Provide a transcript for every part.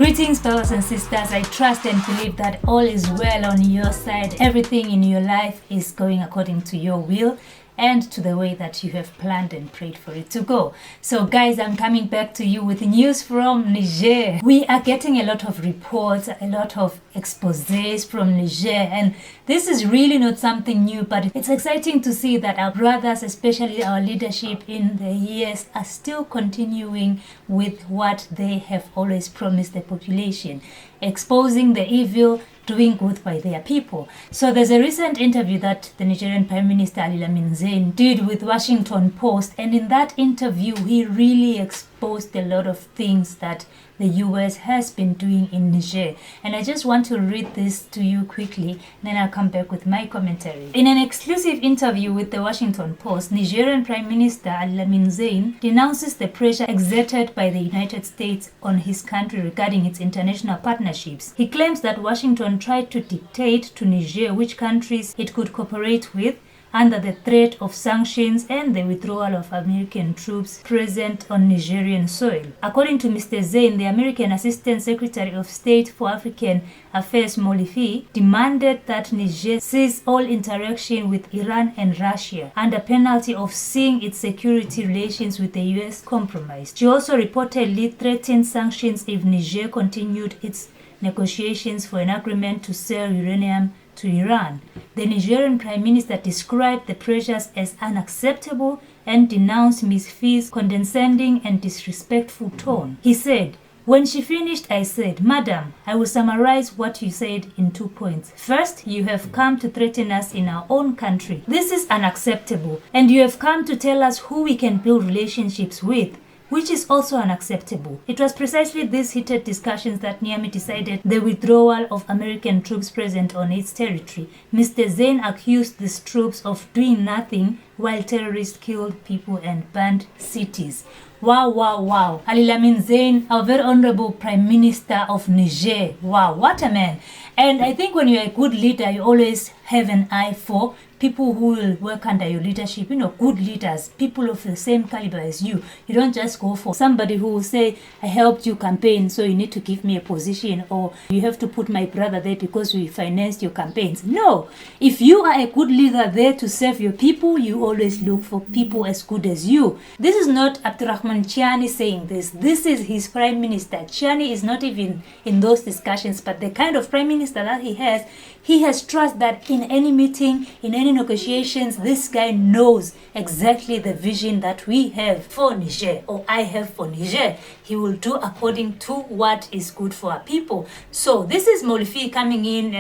Greetings, brothers and sisters. I trust and believe that all is well on your side. Everything in your life is going according to your will and to the way that you have planned and prayed for it to go. So guys, I'm coming back to you with news from Niger. We are getting a lot of reports, a lot of exposés from Niger, and this is really not something new, but it's exciting to see that our brothers, especially our leadership in the ES, are still continuing with what they have always promised the population, exposing the evil, doing good by their people. So there's a recent interview that the Nigerian Prime Minister Lamine Zein did with Washington Post, and in that interview he really exposed a lot of things that the US has been doing in Niger. And I just want to read this to you quickly, then I'll come back with my commentary. In an exclusive interview with the Washington Post, Nigerian Prime Minister Lamine Zein denounces the pressure exerted by the United States on his country regarding its international partnerships. He claims that Washington tried to dictate to Niger which countries it could cooperate with under the threat of sanctions and the withdrawal of American troops present on Nigerian soil. According to Mr. Zein, the American Assistant Secretary of State for African Affairs Molifi demanded that Niger cease all interaction with Iran and Russia under penalty of seeing its security relations with the US compromised. She also reportedly threatened sanctions if Niger continued its negotiations for an agreement to sell uranium to Iran. The Nigerian Prime Minister described the pressures as unacceptable and denounced Ms. Fi's condescending and disrespectful tone. He said, "When she finished, I said, Madam, I will summarize what you said in 2 points. First, you have come to threaten us in our own country. This is unacceptable. And you have come to tell us who we can build relationships with, which is also unacceptable." It was precisely these heated discussions that Niamey decided the withdrawal of American troops present on its territory. Mr. Zein accused these troops of doing nothing while terrorists killed people and burned cities. Wow, wow, wow. Ali Lamine Zein, our very honorable Prime Minister of Niger. Wow, what a man. And I think when you're a good leader, you always have an eye for people who will work under your leadership, good leaders, people of the same caliber as you. You don't just go for somebody who will say, I helped you campaign, so you need to give me a position, or you have to put my brother there because we financed your campaigns. No, if you are a good leader there to serve your people, you always look for people as good as you. This is not Abdurrahman Chiani saying this. This is his Prime Minister. Chiani is not even in those discussions, but the kind of Prime Minister that he has trust that in any meeting, in any negotiations, this guy knows exactly the vision that we have for Niger, or I have for Niger. He will do according to what is good for our people. So this is Molifi coming in,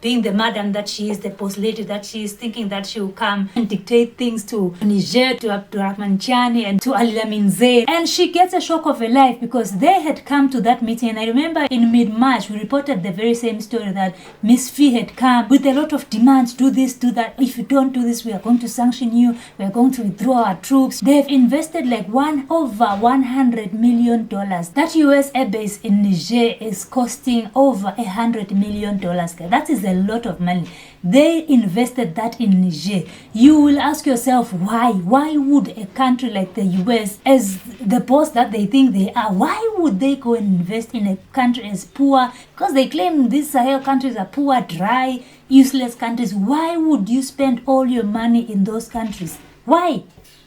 being the madam that she is, the boss lady that she is, thinking that she will come and dictate things to Niger, to Abdurrahman Chiani and to Ali Lamine Zein. And she gets a shock of her life because they had come to that meeting. And I remember in mid-March, we reported the very same story that Miss Fee had come with a lot of demands, do this, do that. If you don't do this, we are going to sanction you. We are going to withdraw our troops. They have invested like over $100 million. That US airbase in Niger is costing over $100 million. That is a lot of money. They invested that in Niger. You will ask yourself, why? Why would a country like the US, as the boss that they think they are, why would they go and invest in a country as poor? Because they claim these Sahel countries are poor, dry, useless countries. Why would you spend all your money in those countries? Why?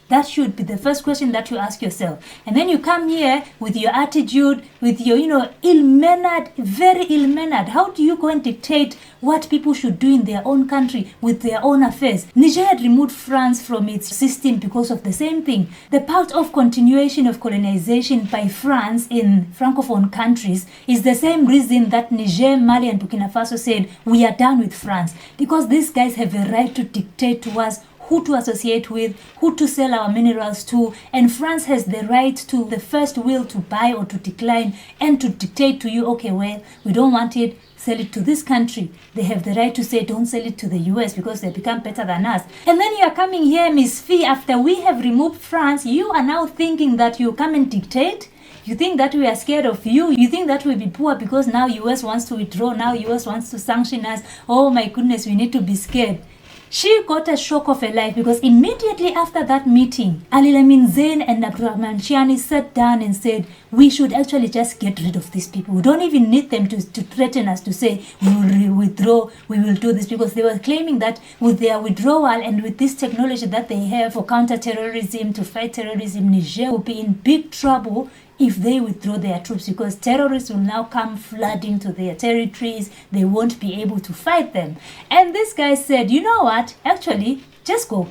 That should be the first question that you ask yourself. And then you come here with your attitude, with your, ill-mannered, very ill-mannered. How do you go and dictate what people should do in their own country with their own affairs? Niger had removed France from its system because of the same thing. The part of continuation of colonization by France in Francophone countries is the same reason that Niger, Mali and Burkina Faso said, we are done with France. Because these guys have a right to dictate to us who to associate with, who to sell our minerals to, and France has the right to the first will to buy or to decline and to dictate to you, okay, well, we don't want it, sell it to this country. They have the right to say don't sell it to the US because they become better than us. And then you are coming here, Miss Fee, after we have removed France, you are now thinking that you come and dictate? You think that we are scared of you? You think that we'll be poor because now US wants to withdraw, now US wants to sanction us? Oh my goodness, we need to be scared. She got a shock of her life because immediately after that meeting, Lamine Zein and Abdurrahman Chiani sat down and said, we should actually just get rid of these people. We don't even need them to threaten us to say we will withdraw, we will do this, because they were claiming that with their withdrawal and with this technology that they have for counter-terrorism, to fight terrorism, Niger will be in big trouble if they withdraw their troops, because terrorists will now come flooding to their territories. They won't be able to fight them. And this guy said, you know what, actually, just go.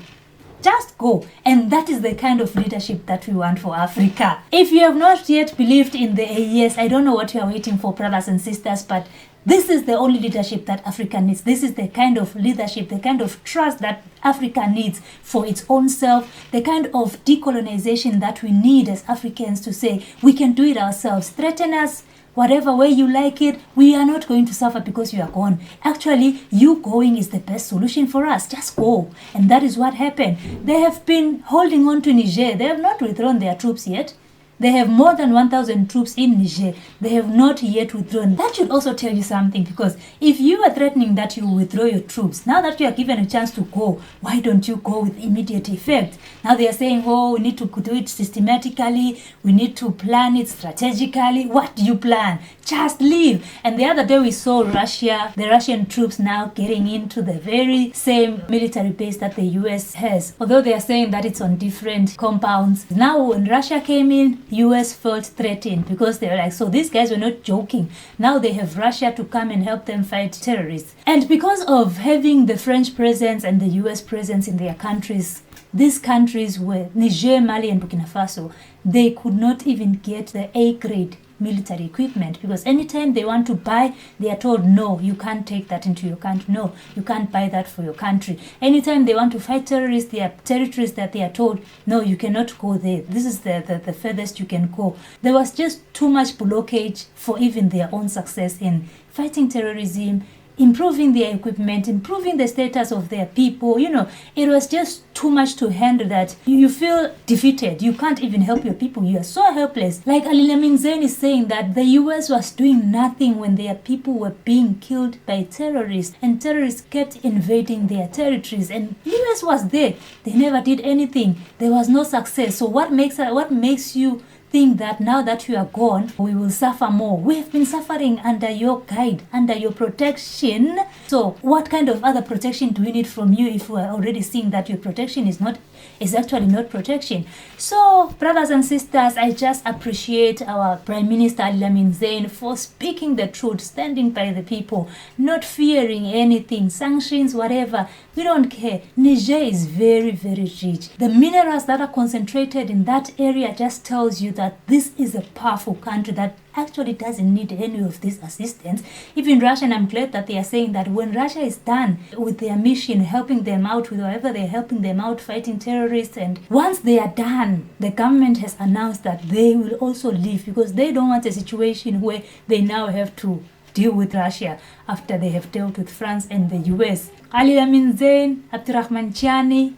Just go. And that is the kind of leadership that we want for Africa. If you have not yet believed in the AES, I don't know what you are waiting for, brothers and sisters, but this is the only leadership that Africa needs. This is the kind of leadership, the kind of trust that Africa needs for its own self, the kind of decolonization that we need as Africans to say, we can do it ourselves. Threaten us whatever way you like it, we are not going to suffer because you are gone. Actually, you going is the best solution for us. Just go. And that is what happened. They have been holding on to Niger. They have not withdrawn their troops yet. They have more than 1,000 troops in Niger. They have not yet withdrawn. That should also tell you something, because if you are threatening that you will withdraw your troops, now that you are given a chance to go, why don't you go with immediate effect? Now they are saying, oh, we need to do it systematically. We need to plan it strategically. What do you plan? Just leave. And the other day we saw Russia, the Russian troops now getting into the very same military base that the US has. Although they are saying that it's on different compounds. Now when Russia came in, US felt threatened because they were like, so these guys were not joking. Now they have Russia to come and help them fight terrorists. And because of having the French presence and the US presence in their countries, these countries were Niger, Mali, and Burkina Faso, they could not even get the A-grade military equipment, because anytime they want to buy, they are told, no, you can't take that into your country. No, you can't buy that for your country. Anytime they want to fight terrorists, their territories that they are told, no, you cannot go there. This is the furthest you can go. There was just too much blockage for even their own success in fighting terrorism, improving their equipment, improving the status of their people. You know, it was just too much to handle that you feel defeated. You can't even help your people. You are so helpless. Like Lamine Zein is saying that the US was doing nothing when their people were being killed by terrorists, and terrorists kept invading their territories, and US was there. They never did anything. There was no success. So what makes you think that now that you are gone, we will suffer more? We have been suffering under your guide, under your protection. So what kind of other protection do we need from you if we are already seeing that your protection is actually not protection? So, brothers and sisters, I just appreciate our Prime Minister Lamine Zein for speaking the truth, standing by the people, not fearing anything, sanctions, whatever. We don't care. Niger is very, very rich. The minerals that are concentrated in that area just tells you that this is a powerful country that actually doesn't need any of this assistance. Even Russia, and I'm glad that they are saying that when Russia is done with their mission, helping them out with whatever they're helping them out, fighting terrorists, and once they are done, the government has announced that they will also leave, because they don't want a situation where they now have to deal with Russia after they have dealt with France and the US. Lamine Zein, Abdurrahman Chiani,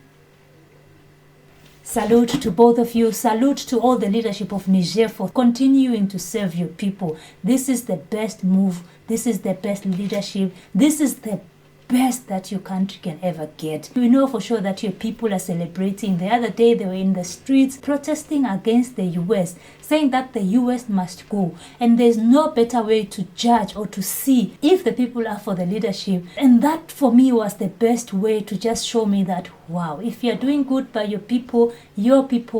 salute to both of you. Salute to all the leadership of Niger for continuing to serve your people. This is the best move. This is the best leadership. This is the best that your country can ever get. We know for sure that your people are celebrating. The other day they were in the streets protesting against the US, saying that the US must go. And there's no better way to judge or to see if the people are for the leadership. And that for me was the best way to just show me that, wow, if you're doing good by your people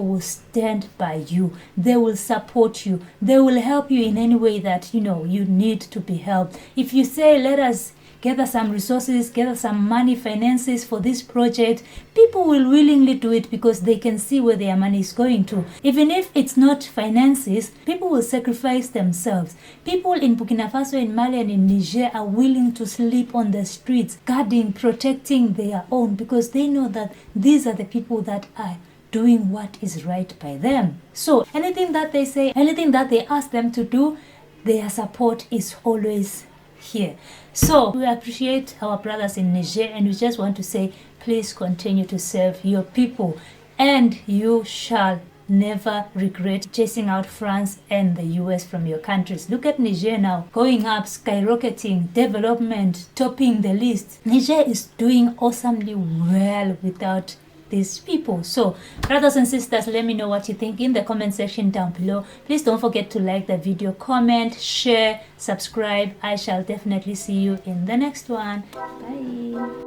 will stand by you. They will support you. They will help you in any way that, you need to be helped. If you say, let us gather some resources, gather some money, finances for this project, people will willingly do it because they can see where their money is going to. Even if it's not finances, people will sacrifice themselves. People in Burkina Faso, in Mali, and in Niger are willing to sleep on the streets, guarding, protecting their own, because they know that these are the people that are doing what is right by them. So anything that they say, anything that they ask them to do, their support is always here. So we appreciate our brothers in Niger, and we just want to say, please continue to serve your people, and you shall never regret chasing out France and the US from your countries. Look at Niger now, going up, skyrocketing, development, topping the list. Niger is doing awesomely well without these people. So brothers and sisters, let me know what you think in the comment section down below. Please don't forget to like the video, comment, share, subscribe. I shall definitely see you in the next one. Bye.